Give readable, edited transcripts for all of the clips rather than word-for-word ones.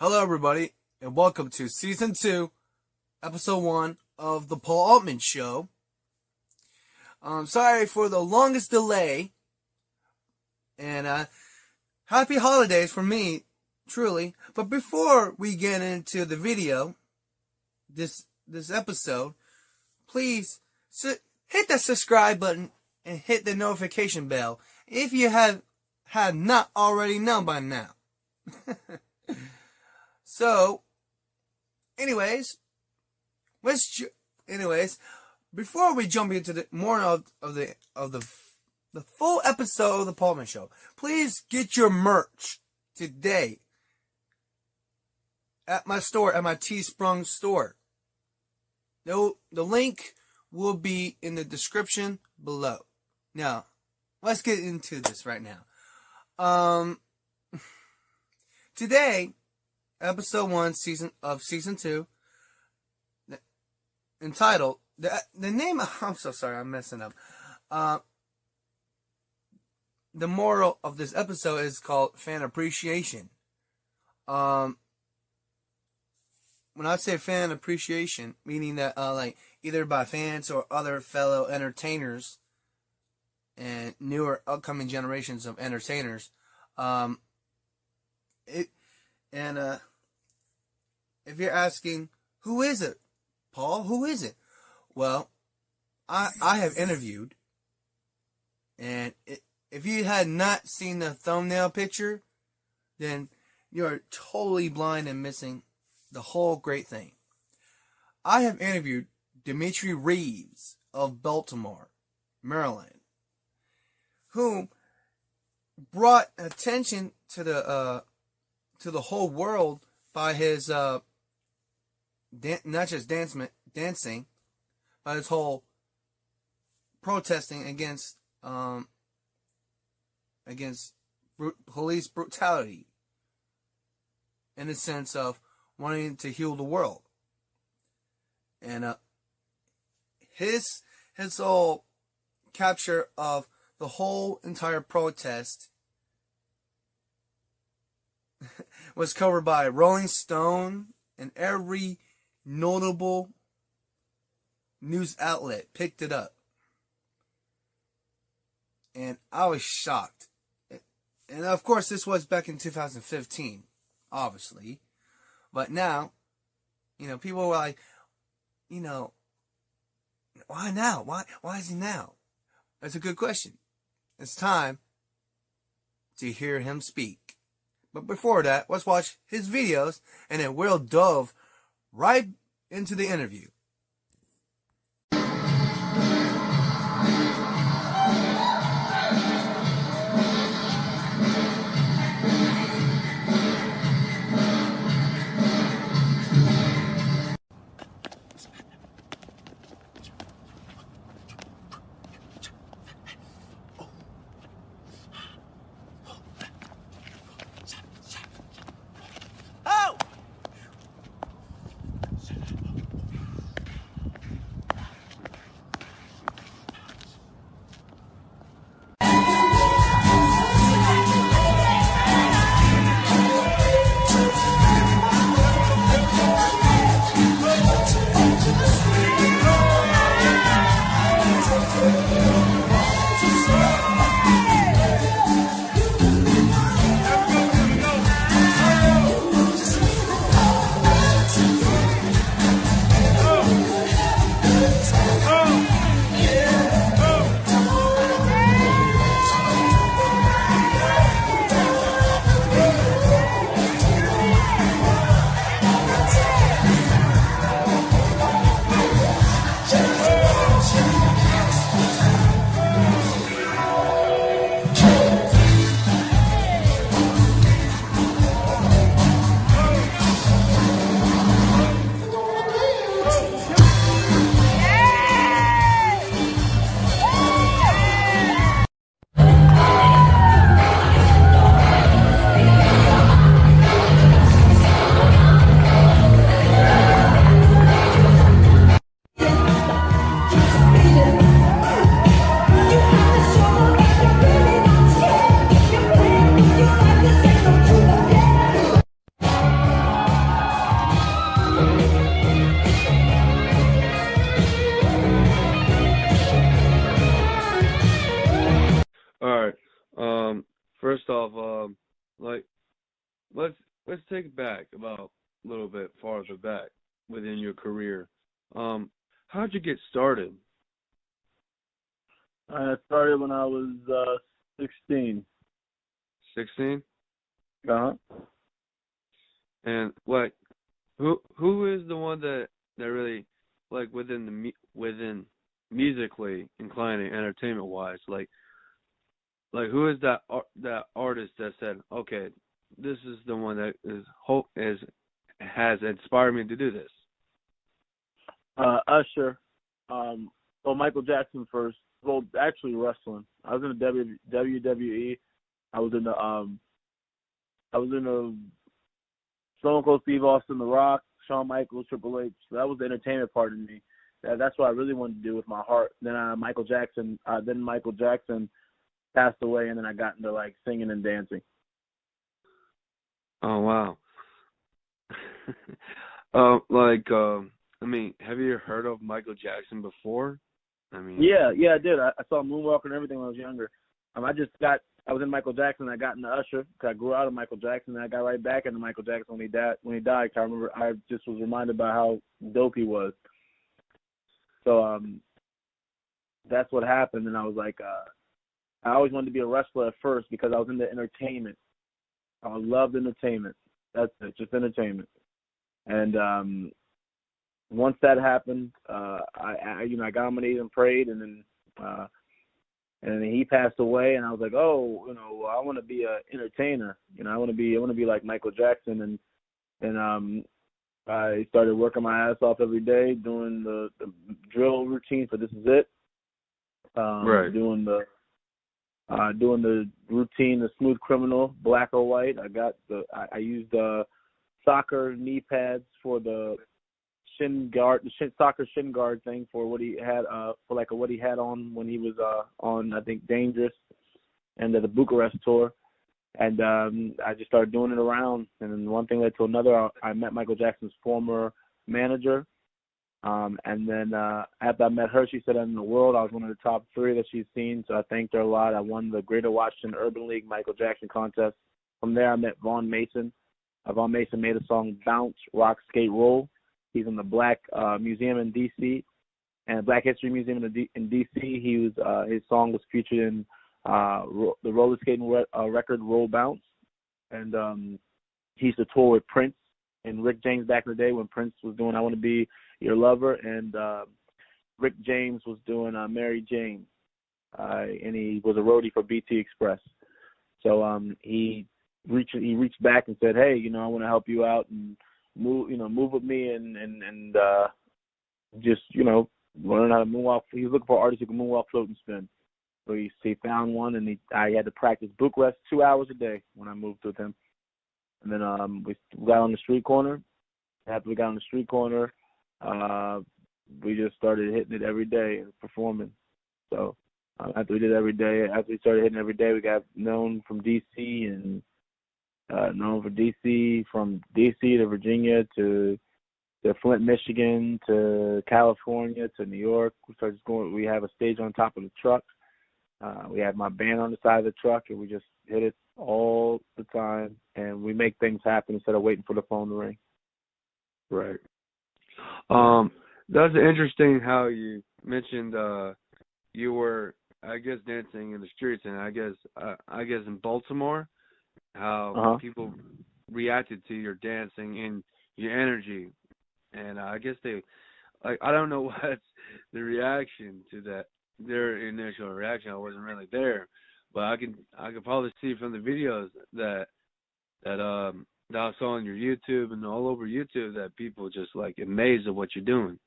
Hello, everybody, and welcome to Season 2, Episode 1 of the Paul Altman Show. Sorry for the longest delay, and happy holidays for me, truly. But before we get into the video, this episode, please hit that subscribe button and hit the notification bell if you have not already known by now. So, anyways, before we jump into the more of the full episode of the Paul Altman Show, please get your merch today at my store, at my Teesprung store. The link will be in the description below. Now, let's get into this right now. Today, Episode 1, Season 2, entitled, the name, I'm so sorry, I'm messing up. The moral of this episode is called Fan Appreciation. When I say fan appreciation, meaning that, either by fans or other fellow entertainers and newer upcoming generations of entertainers, if you're asking, who is it, Paul? Who is it? Well, I have interviewed, and if you had not seen the thumbnail picture, then you're totally blind and missing the whole great thing. I have interviewed Dimitri Reeves of Baltimore, Maryland, who brought attention to the whole world by his not just dancing, but his whole protesting against police brutality, in the sense of wanting to heal the world. And his whole capture of the whole entire protest was covered by Rolling Stone and every notable news outlet picked it up. And I was shocked. And of course, this was back in 2015, obviously. But now, people were like, why now? Why is he now? That's a good question. It's time to hear him speak. But before that, let's watch his videos, and then we'll dive right into the interview. let's take it back about a little bit farther back within your career. How'd you get started? I started when I was 16. 16? Uh-huh. And like, who is the one that really, like, within musically inclining, entertainment wise, like who is that artist that said, okay, this is the one that has inspired me to do this? Usher. Well, Michael Jackson first. Well, actually wrestling. I was in the WWE. I was in the Stone Cold Steve Austin, The Rock, Shawn Michaels, Triple H. So that was the entertainment part of me. That's what I really wanted to do with my heart. Then Michael Jackson passed away, and then I got into like singing and dancing. Oh wow. I mean, have you heard of Michael Jackson before? I mean, yeah, I did. I saw Moonwalker and everything when I was younger. I was in Michael Jackson. I got into Usher because I grew out of Michael Jackson, and I got right back into Michael Jackson when he died. I remember I just was reminded by how dope he was. So that's what happened, and I was like, I always wanted to be a wrestler at first because I was into entertainment. I loved entertainment. That's it, just entertainment. And once that happened, I got on my knees and prayed, and then he passed away, and I was like, oh, I want to be an entertainer. I want to be like Michael Jackson, and I started working my ass off every day, doing the drill routine for This Is It. right. Doing the routine, the Smooth Criminal, black or white. I used soccer knee pads for the shin guard, soccer shin guard thing for what he had what he had on when he was on, I think, Dangerous and the Bucharest tour. And I just started doing it around, and then one thing led to another. I met Michael Jackson's former manager, and then after I met her, she said in the world I was one of the top 3 that she's seen, so I thanked her a lot. I won the Greater Washington Urban League Michael Jackson contest. From there, I met Vaughn Mason. Vaughn Mason made a song, Bounce, Rock, Skate, Roll. He's in the Black Museum in D.C. and Black History Museum in D.C. He was his song was featured in the roller skating record Roll Bounce, and he used to tour with Prince and Rick James back in the day when Prince was doing I Want to Be Your Lover, and Rick James was doing Mary Jane, and he was a roadie for BT Express. So he reached back and said, hey, I want to help you out and move with me and just learn how to moonwalk. He was looking for artists who can moonwalk, float, and spin. So he found one, and I had to practice Bucharest 2 hours a day when I moved with him. And then we got on the street corner. After we got on the street corner, we just started hitting it every day and performing. So after we started hitting every day, we got known from D.C. and known for D.C., from D.C. to Virginia to Flint, Michigan to California to New York. We started just going. We have a stage on top of the truck. We had my band on the side of the truck, and we just hit it all the time. And we make things happen instead of waiting for the phone to ring. Right. That's interesting how you mentioned you were, I guess, dancing in the streets, and I guess in Baltimore, how people reacted to your dancing and your energy, and I guess I don't know what's the reaction to that. Their initial reaction, I wasn't really there, but I could probably see from the videos that I saw on your YouTube and all over YouTube that people just like amazed at what you're doing.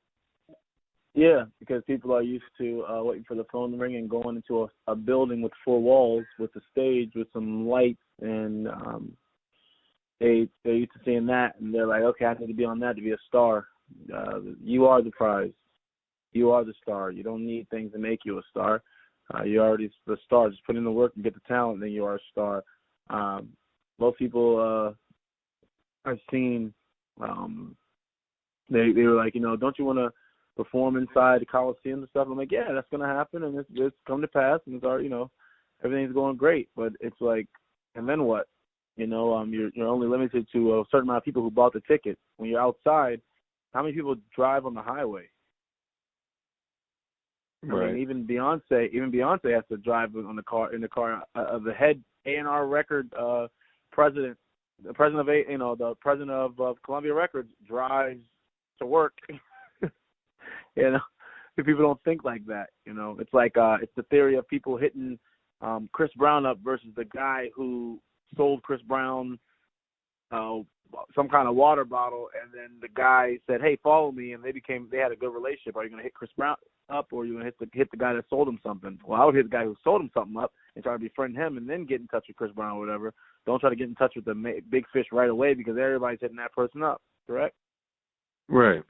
Yeah, because people are used to waiting for the phone to ring and going into a building with 4 walls with a stage with some lights, and they're used to seeing that, and they're like, okay, I need to be on that to be a star. You are the prize. You are the star. You don't need things to make you a star. You're already the star. Just put in the work and get the talent, and then you are a star. Most people I've seen, they were like, don't you want to perform inside the Coliseum and stuff? I'm like, yeah, that's going to happen, and it's come to pass, and it's already, everything's going great. But it's like, and then what? You're only limited to a certain amount of people who bought the ticket. When you're outside, how many people drive on the highway? Right. I mean, even Beyonce has to drive in the car. The head A&R record president, the president of Columbia Records drives to work. People don't think like that. It's like it's the theory of people hitting Chris Brown up versus the guy who sold Chris Brown some kind of water bottle, and then the guy said, "Hey, follow me," and they had a good relationship. Are you going to hit Chris Brown up, or are you going to hit the guy that sold him something? Well, I would hit the guy who sold him something up and try to befriend him, and then get in touch with Chris Brown or whatever. Don't try to get in touch with the big fish right away because everybody's hitting that person up. Correct? Right.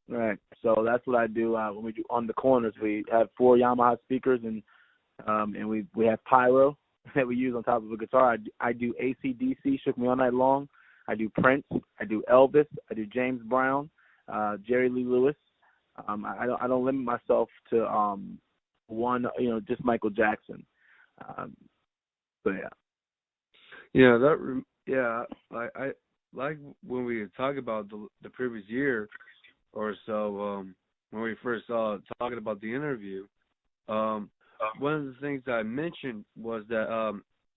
Right. So that's what I do when we do on the corners. We have 4 Yamaha speakers, and we have pyro that we use on top of a guitar. I do AC/DC, Shook Me All Night Long. I do Prince. I do Elvis. I do James Brown, Jerry Lee Lewis. I don't limit myself to one, just Michael Jackson. So yeah. Yeah, I like when we talk about the previous year or so, when we first saw talking about the interview. One of the things that I mentioned was that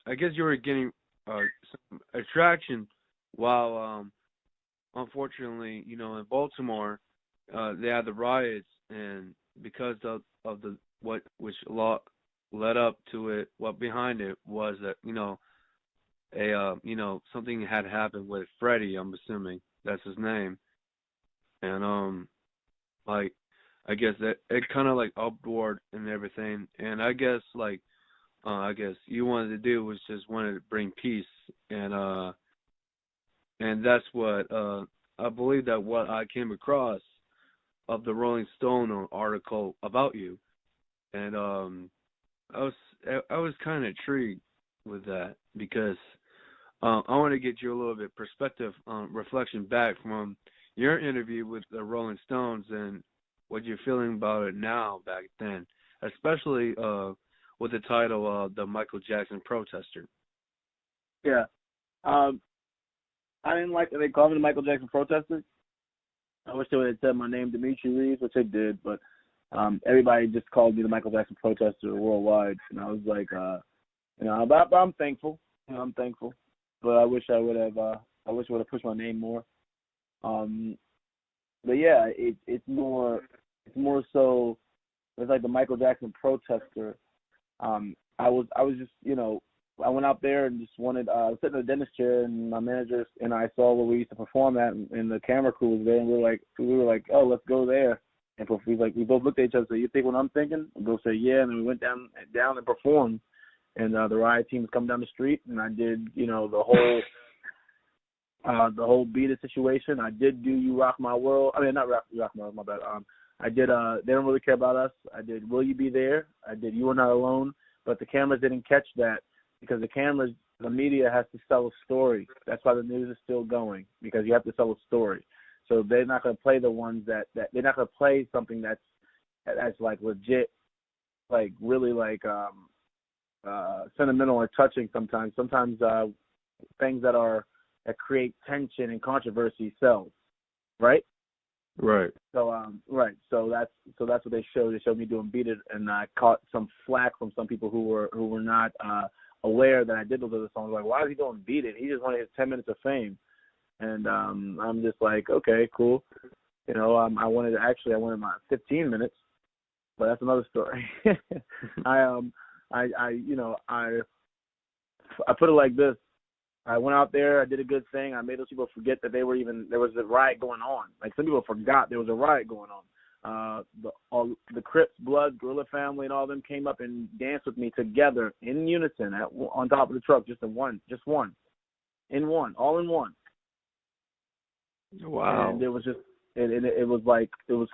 I guess you were getting some attraction while, unfortunately, in Baltimore, they had the riots, and because of the which led up to it, what behind it was that something had happened with Freddie. I'm assuming that's his name, and I guess that it kind of like upward and everything, and I guess you wanted to do was just wanted to bring peace, and that's what I believe that what I came across of the Rolling Stone article about you, and I was kind of intrigued with that because I want to get you a little bit perspective, reflection back from your interview with the Rolling Stones and what you're feeling about it now back then, especially with the title The Michael Jackson Protester. Yeah. I didn't like that they called me the Michael Jackson Protester. I wish they would have said my name, Dimitri Reeves, which they did, but everybody just called me the Michael Jackson Protester worldwide, and I was like, but I'm thankful. I'm thankful, but I wish I would have pushed my name more. But yeah, it's more so. It's like the Michael Jackson Protester. I was just I went out there and just wanted. I was sitting in the dentist chair, and my manager and I saw where we used to perform at, and the camera crew was there, and we were like, oh, let's go there. And we both looked at each other. So you think what I'm thinking? We both say yeah, and then we went down and performed. And the riot team was coming down the street, and I did the whole Beat It situation. I did do You Rock My World. I mean, not Rock My World, my bad. I did They Don't Really Care About Us. I did Will You Be There. I did You Are Not Alone. But the cameras didn't catch that because the media has to sell a story. That's why the news is still going, because you have to sell a story. So they're not going to play the ones that they're not going to play something that's like legit, like really like sentimental or touching sometimes. Sometimes things that create tension and controversy sells, right? Right. So right. So that's what they showed. They showed me doing Beat It, and I caught some flack from some people who were not aware that I did those other songs. Like, why is he doing Beat It? He just wanted his 10 minutes of fame. And I'm just like, okay, cool. I wanted my 15 minutes, but that's another story. I put it like this. I went out there, I did a good thing. I made those people forget that there was a riot going on. Like, some people forgot there was a riot going on. The Crips, Bloods, Gorilla Family, and all of them came up and danced with me together in unison on top of the truck, all in one. Wow. And it was just, it was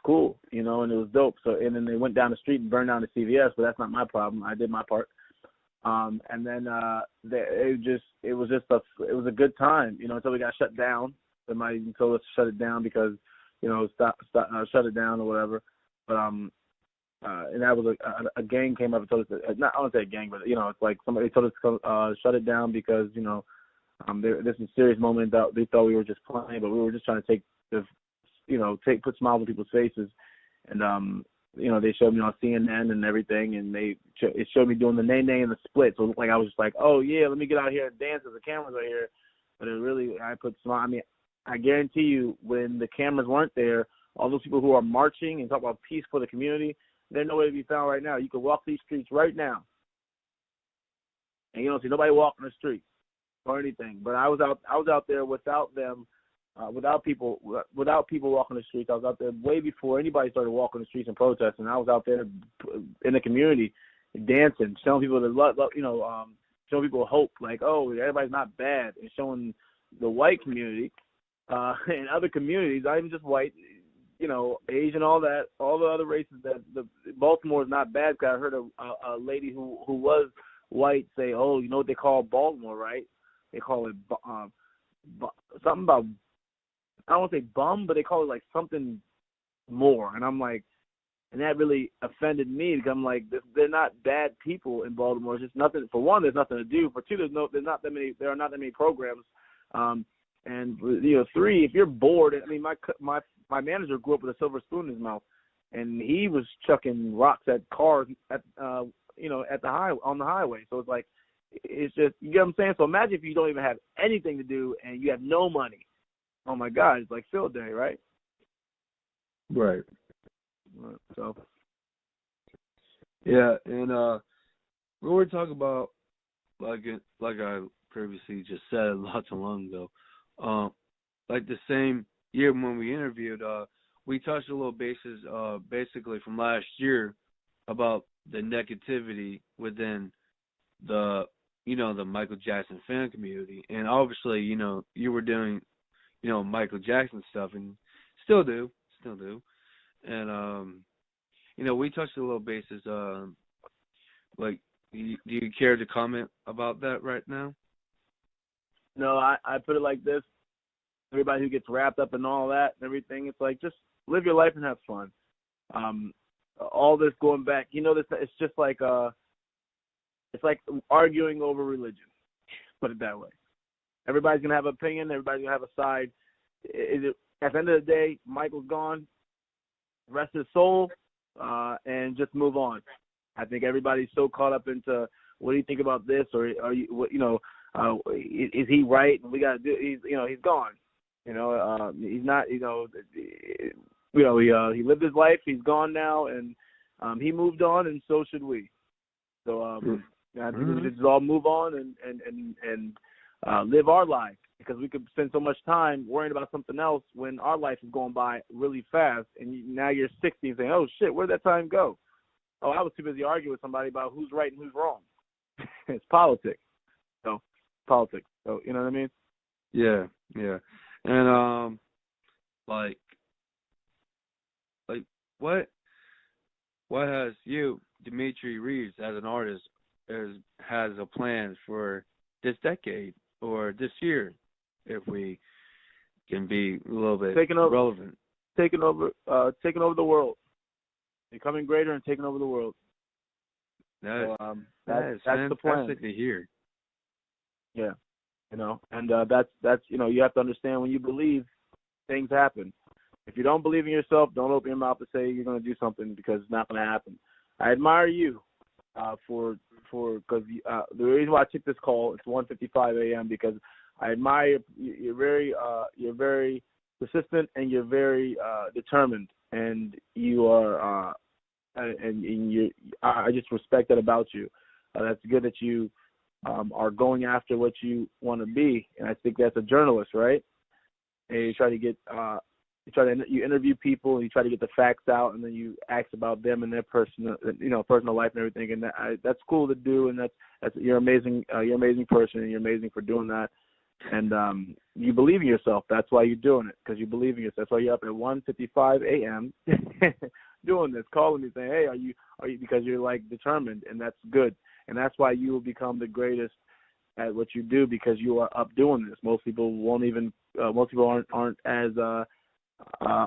cool, and it was dope. So, and then they went down the street and burned down the CVS, but that's not my problem. I did my part. And then it was a good time, until we got shut down. Somebody even told us to shut it down because, shut it down or whatever. But and that was a gang came up and told us that, not, I don't say a gang, but it's like somebody told us to shut it down because There's some serious moments that they thought we were just playing, but we were just trying to put smiles on people's faces. And, they showed me on CNN and everything, and it showed me doing the nay and the split. So I was just like, oh, yeah, let me get out here and dance as the cameras are here. But I put smile. I mean, I guarantee you when the cameras weren't there, all those people who are marching and talk about peace for the community, they're nowhere to be found right now. You can walk these streets right now, and you don't see nobody walking the streets or anything. But I was out there without them, without people walking the streets. I was out there way before anybody started walking the streets and protesting. I was out there in the community, dancing, showing people showing people hope. Like, oh, everybody's not bad, and showing the white community and other communities, not even just white, Asian, all that, all the other races that Baltimore is not bad. Because I heard a lady who was white say, oh, you know what they call Baltimore, right? They call it something about, I don't want to say bum, but they call it like something more. And I'm like, and that really offended me because I'm like, they're not bad people in Baltimore. It's just nothing. For one, there's nothing to do. For two, there are not that many programs. And three, if you're bored, I mean, my manager grew up with a silver spoon in his mouth, and he was chucking rocks at cars at on the highway. So it's like, it's just, you get what I'm saying? So imagine if you don't even have anything to do and you have no money. Oh my God, it's like field day, right? Right. So. Yeah, and we were talking about, like I previously just said not too long ago, like the same year when we interviewed, we touched a little bases, basically from last year about the negativity within the Michael Jackson fan community. And obviously, you were doing, Michael Jackson stuff and still do. And, we touched a little bases, like, do you care to comment about that right now? No, I put it like this. Everybody who gets wrapped up in all that and everything, it's like, just live your life and have fun. All this going back, it's just like it's like arguing over religion. Put it that way. Everybody's gonna have an opinion. Everybody's gonna have a side. At the end of the day, Michael's gone. Rest his soul, and just move on. I think everybody's so caught up into, what do you think about this, or are you, is he right? And we got to do. He's gone. He's not. He lived his life. He's gone now, and he moved on, and so should we. So I think we should just all move on and live our life, because we could spend so much time worrying about something else when our life is going by really fast, and now you're 60 and saying, oh shit, where'd that time go? Oh, I was too busy arguing with somebody about who's right and who's wrong. It's politics. So, politics. So, you know what I mean? Yeah. And, like what has you, Dimitri Reeves, as an artist, has a plan for this decade or this year, if we can be a little bit relevant? Taking over the world. Becoming greater and taking over the world. That's the plan. Fantastic to hear. Yeah, and that's you have to understand, when you believe, things happen. If you don't believe in yourself, don't open your mouth to say you're going to do something, because it's not going to happen. I admire you because the reason why I took this call, it's 1:55 a.m. because I admire you're very persistent, and you're very determined, and you are I just respect that about you. That's good that you are going after what you want to be, and I think that's a journalist, right? And you try to get you interview people, and you try to get the facts out, and then you ask about them and their personal life and everything, and that's cool to do, and that's you're amazing. You're an amazing person, and you're amazing for doing that. And you believe in yourself. That's why you're doing it, because you believe in yourself. That's why you're up at 1:55 a.m. doing this, calling me, saying, "Hey, are you?" Because you're like determined, and that's good. And that's why you will become the greatest at what you do, because you are up doing this. Most people won't even. Most people aren't as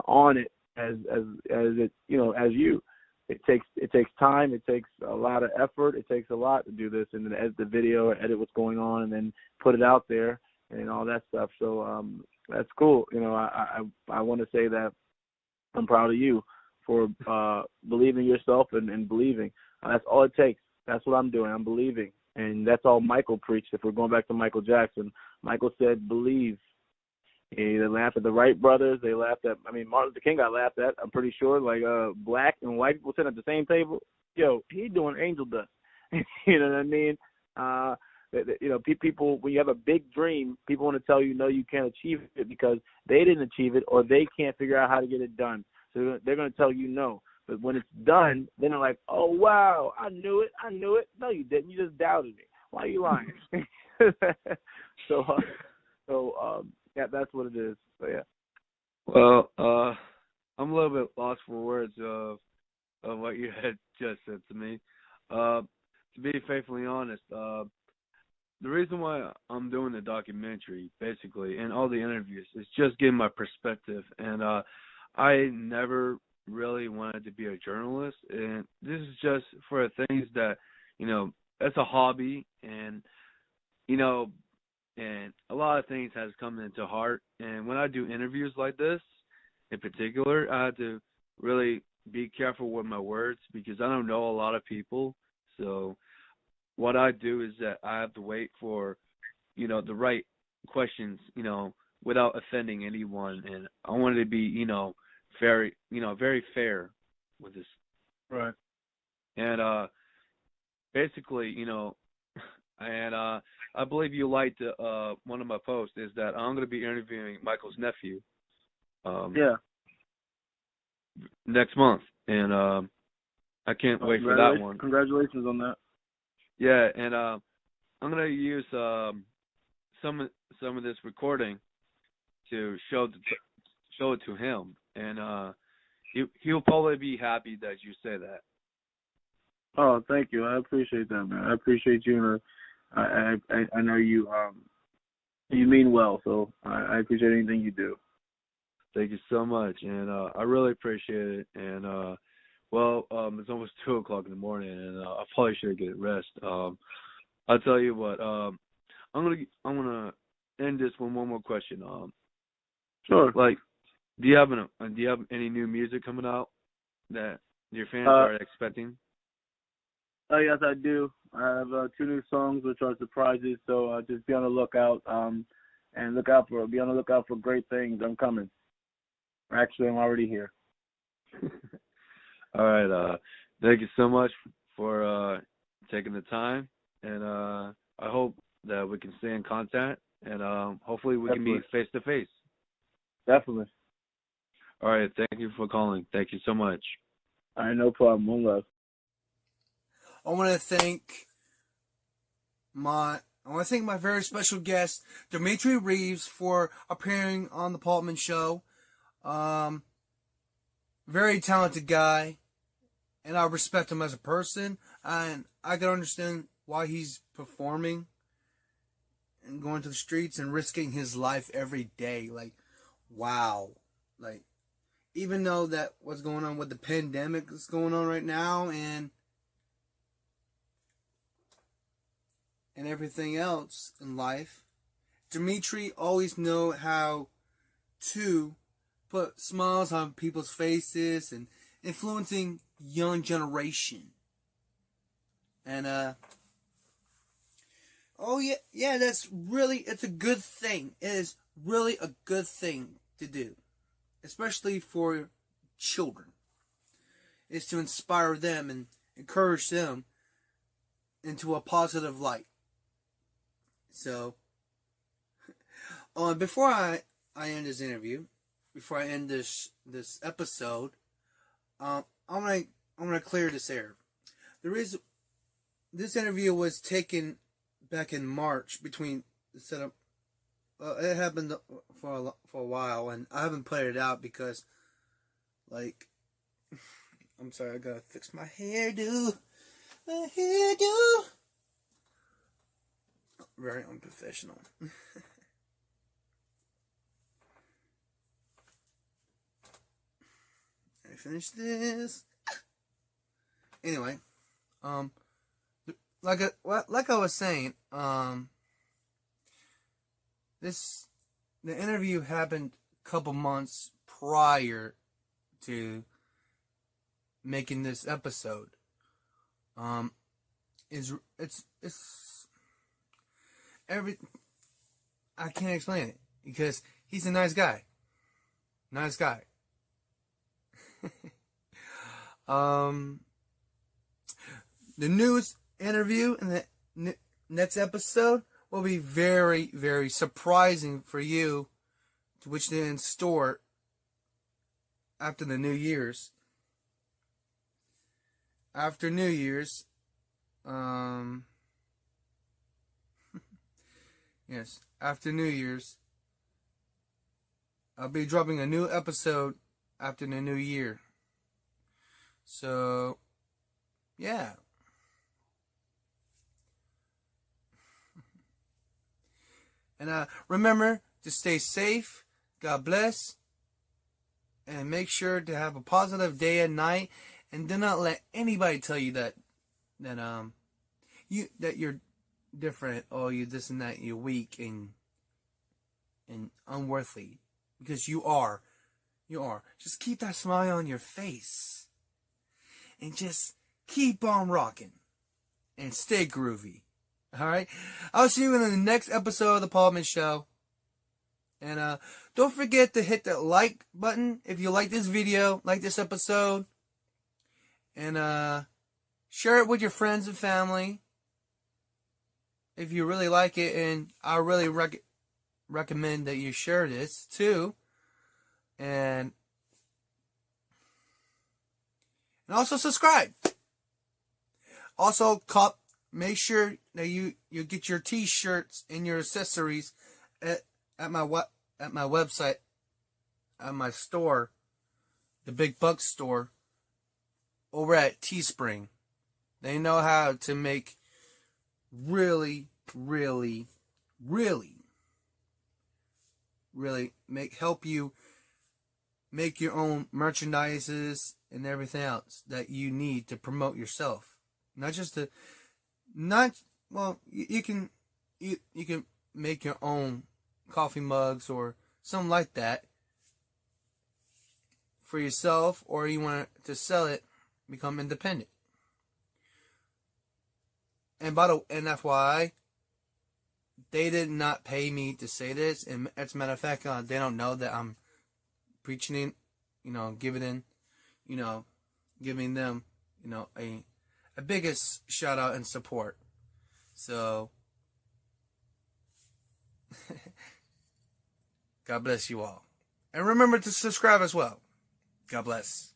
on it as it as you. It takes time. It takes a lot of effort. It takes a lot to do this, and then edit the video, edit what's going on, and then put it out there. and all that stuff. So that's cool. You know, I want to say that I'm proud of you for believing yourself and believing. That's all it takes. That's what I'm doing. I'm believing. And that's all Michael preached. If we're going back to Michael Jackson, Michael said, believe. They laughed at the Wright brothers. They laughed at, Martin Luther King got laughed at, I'm pretty sure. Like black and white people sitting at the same table. Yo, he doing angel dust. You know what I mean? You know, people, when you have a big dream, people want to tell you, no, you can't achieve it because they didn't achieve it or they can't figure out how to get it done. So they're going to tell you no. But when it's done, then they're like, oh, wow, I knew it. No, you didn't. You just doubted me. Why are you lying? Yeah, that's what it is. So, yeah. Well, I'm a little bit lost for words of what you had just said to me. To be faithfully honest, the reason why I'm doing the documentary, basically, and all the interviews, is just getting my perspective. And I never really wanted to be a journalist, and this is just for things that, you know, it's a hobby, and, you know, and a lot of things has come into heart. And when I do interviews like this, in particular, I have to really be careful with my words because I don't know a lot of people. So what I do is that I have to wait for, you know, the right questions, you know, without offending anyone. And I wanted to be, you know, very fair with this. Right. And basically, you know, and I believe you liked one of my posts is that I'm going to be interviewing Michael's nephew. Yeah. Next month, and I can't wait for that one. Congratulations on that. Yeah, and I'm going to use some of this recording to show it to him, and he'll probably be happy that you say that. Oh, thank you. I appreciate that, man. I appreciate you, and I know you mean well, so I appreciate anything you do. Thank you so much, and I really appreciate it. And it's almost 2:00 in the morning, and I probably should get rest. I'll tell you what. I'm gonna end this with one more question. Sure. Like, do you have any new music coming out that your fans are expecting? Yes, I do. I have 2 new songs which are surprises, so just be on the lookout. And be on the lookout for great things. I'm coming. Actually, I'm already here. All right. Thank you so much for taking the time, and I hope that we can stay in contact, and hopefully we can meet face to face. Definitely. All right. Thank you for calling. Thank you so much. All right, no problem. One love. I want to thank my very special guest, Dimitri Reeves, for appearing on the Paul Altman Show. Very talented guy, and I respect him as a person, and I can understand why he's performing and going to the streets and risking his life every day. Like, wow. Like, even though that what's going on with the pandemic that's going on right now and everything else in life, Dimitri always know how to put smiles on people's faces and influencing young generation. And it's a good thing. It is really a good thing to do, especially for children. Is to inspire them and encourage them into a positive light. So, before I end this interview, before I end this episode, I'm gonna clear this air. This interview was taken back in March between the setup. It happened for a while, and I haven't put it out because, like, I'm sorry, I gotta fix my hairdo. My hairdo. Very unprofessional. I finish this. Anyway, like I was saying, the interview happened a couple months prior to making this episode. I can't explain it because he's a nice guy. Nice guy. The news interview in the next episode will be very, very surprising for you, which they in store after the New Year's. After New Year's, yes, after New Year's, I'll be dropping a new episode after the new year. So, yeah. And remember to stay safe. God bless. And make sure to have a positive day and night. And do not let anybody tell you that you're different, or you this and that, you're weak and unworthy. Because you are. You are. Just keep that smile on your face. And just keep on rocking. And stay groovy. Alright? I'll see you in the next episode of the Paul Altman Show. And don't forget to hit the like button if you like this video, like this episode. And share it with your friends and family if you really like it. And I really recommend that you share this too. And also subscribe. Also, make sure that you get your t-shirts and your accessories at my website, at my store, the Big Buck store, over at Teespring. They know how to make really help you make your own merchandises and everything else that you need to promote yourself. You can make your own coffee mugs or something like that for yourself, or you want to sell it, become independent. And FYI, they did not pay me to say this, and as a matter of fact, they don't know that I'm preaching it, giving them, a biggest shout out and support. So, God bless you all. And remember to subscribe as well. God bless.